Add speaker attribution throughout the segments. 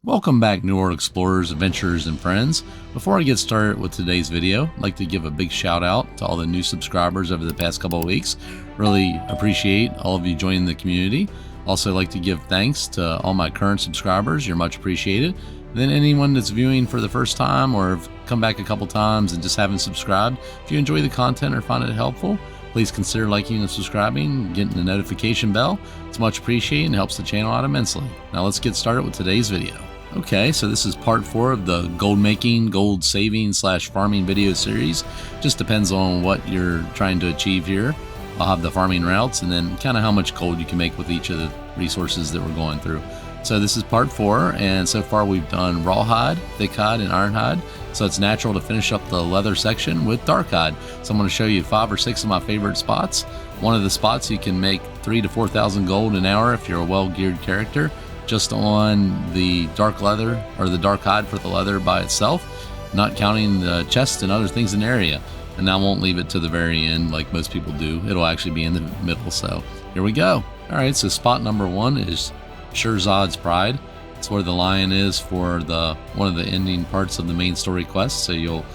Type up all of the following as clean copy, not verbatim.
Speaker 1: Welcome back, New World Explorers, adventurers, and friends. Before I get started with today's video, I'd like to give a big shout out to all the new subscribers over the past couple of weeks. Really appreciate all of you joining the community. Also like to give thanks to all my current subscribers. You're much appreciated. And then anyone that's viewing for the first time or have come back a couple times and just haven't subscribed, if you enjoy the content or find it helpful, please consider liking and subscribing, getting the notification bell. It's much appreciated and helps the channel out immensely. Now let's get started with today's video. Okay, so this is part 4 of the gold making, gold saving / farming video series. Just depends on what you're trying to achieve here. I'll have the farming routes and then kind of how much gold you can make with each of the resources that we're going through. So this is part 4, and so far we've done rawhide, thickhide, and ironhide. So it's natural to finish up the leather section with darkhide. So I'm going to show you 5 or 6 of my favorite spots. One of the spots you can make 3,000 to 4,000 gold an hour if you're a well-geared character, just on the dark leather or the dark hide for the leather by itself, not counting the chest and other things in the area. And I won't leave it to the very end like most people do. It'll actually be in the middle. So here we go. All right, so spot number 1 is Sherzods Pride. It's where the lion is for one of the ending parts of the main story quest. So you'll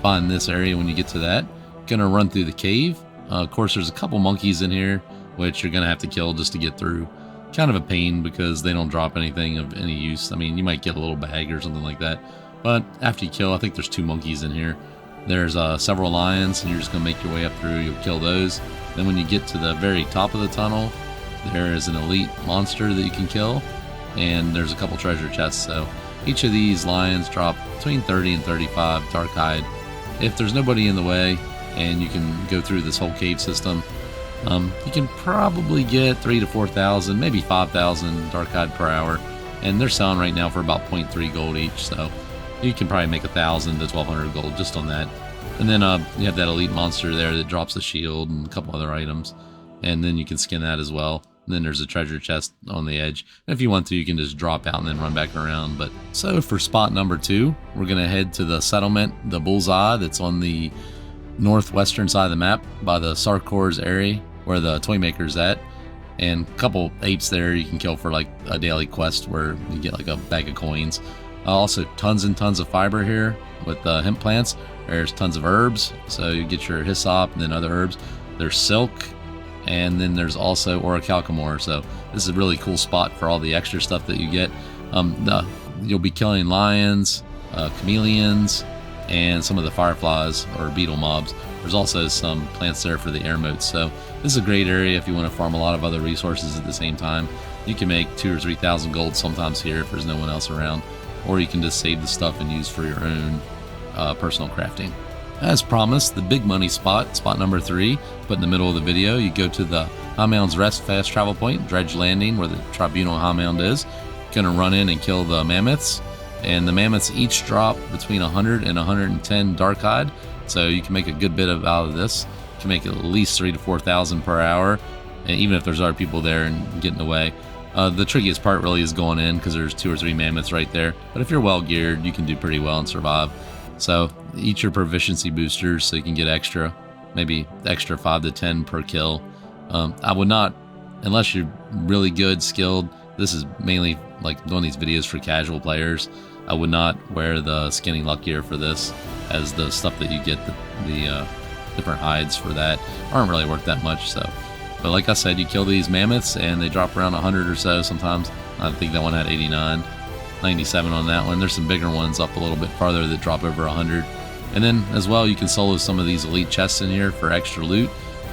Speaker 1: find this area when you get to that. Gonna run through the cave. Of course, there's a couple monkeys in here, which you're gonna have to kill just to get through. Kind of a pain because they don't drop anything of any use. I mean, you might get a little bag or something like that, but after you kill, I think there's 2 monkeys in here. There's several lions, and you're just gonna make your way up through. You'll kill those. Then when you get to the very top of the tunnel, there is an elite monster that you can kill, and there's a couple treasure chests. So each of these lions drop between 30 and 35 dark hide. If there's nobody in the way and you can go through this whole cave system, you can probably get 3,000 to 4,000, maybe 5,000 dark hide per hour, and they're selling right now for about 0.3 gold each, so you can probably make 1,000 to 1,200 gold just on that. And then you have that elite monster there that drops the shield and a couple other items, and then you can skin that as well. And then there's a treasure chest on the edge. And if you want to, you can just drop out and then run back around. But so for spot number 2, we're gonna head to the settlement, the Bullseye, that's on the northwestern side of the map by the Sarkor's area, where the toy maker's at, and a couple apes there you can kill for like a daily quest where you get like a bag of coins. Also tons and tons of fiber here with hemp plants. There's tons of herbs, so you get your hyssop and then other herbs. There's silk, and then there's also orichalcumore. So this is a really cool spot for all the extra stuff that you get. You'll be killing lions, chameleons, and some of the fireflies or beetle mobs. There's also some plants there for the air motes. So this is a great area if you want to farm a lot of other resources at the same time. You can make 2,000 or 3,000 gold sometimes here if there's no one else around, or you can just save the stuff and use for your own personal crafting. As promised, the big money spot, spot number 3, put in the middle of the video. You go to the Hound's Rest fast travel point, Dredge Landing, where the Tribunal Hound is. You're gonna run in and kill the mammoths, and the mammoths each drop between 100 and 110 dark hide. So you can make a good bit out of this. You can make at least 3,000 to 4,000 per hour, and even if there's other people there and getting away. The trickiest part really is going in because there's 2 or 3 mammoths right there. But if you're well geared, you can do pretty well and survive. So eat your proficiency boosters so you can get extra, maybe extra 5 to 10 per kill. I would not, unless you're really good, skilled. This is mainly like doing these videos for casual players. I would not wear the skinny luck gear for this, as the stuff that you get, the different hides for that aren't really worth that much. So, but like I said, you kill these mammoths and they drop around 100 or so sometimes. I think that one had 89, 97 on that one. There's some bigger ones up a little bit farther that drop over 100. And then as well, you can solo some of these elite chests in here for extra loot,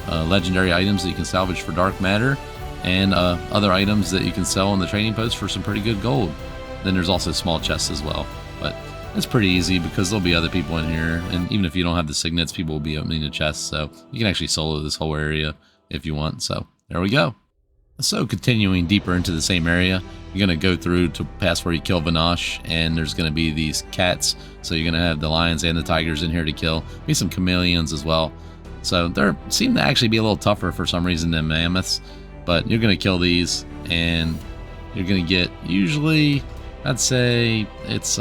Speaker 1: legendary items that you can salvage for dark matter, and other items that you can sell on the trading post for some pretty good gold. Then there's also small chests as well, but it's pretty easy because there'll be other people in here, and even if you don't have the signets, people will be opening the chests, so you can actually solo this whole area if you want. So there we go. So continuing deeper into the same area, you're going to go through to past where you kill Vanash, and there's going to be these cats, so you're going to have the lions and the tigers in here to kill. Maybe some chameleons as well. So they seem to actually be a little tougher for some reason than mammoths, but you're going to kill these, and you're going to get, usually, I'd say it's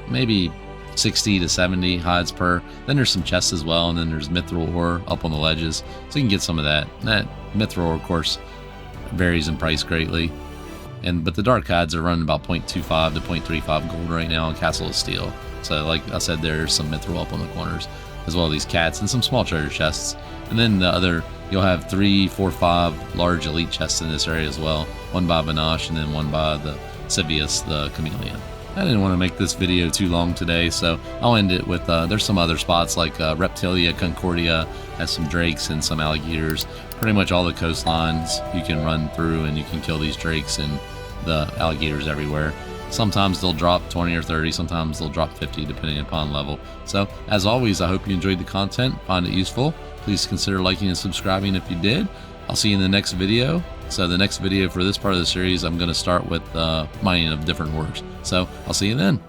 Speaker 1: maybe 60 to 70 hides per. Then there's some chests as well, and then there's mithril ore up on the ledges, so you can get some of that. That mithril ore, of course, varies in price greatly. But the dark hides are running about 0.25 to 0.35 gold right now on Castle of Steel. So like I said, there's some mithril up on the corners, as well as these cats and some small treasure chests. And then the other, you'll have 3, 4, 5 large elite chests in this area as well. One by Vanash and then one by the Civius, the chameleon. I didn't want to make this video too long today, so I'll end it with, there's some other spots like Reptilia, Concordia, has some drakes and some alligators. Pretty much all the coastlines you can run through and you can kill these drakes and the alligators everywhere. Sometimes they'll drop 20 or 30, sometimes they'll drop 50 depending upon level. So as always, I hope you enjoyed the content, find it useful. Please consider liking and subscribing if you did. I'll see you in the next video. So the next video for this part of the series, I'm going to start with mining of different ores. So I'll see you then.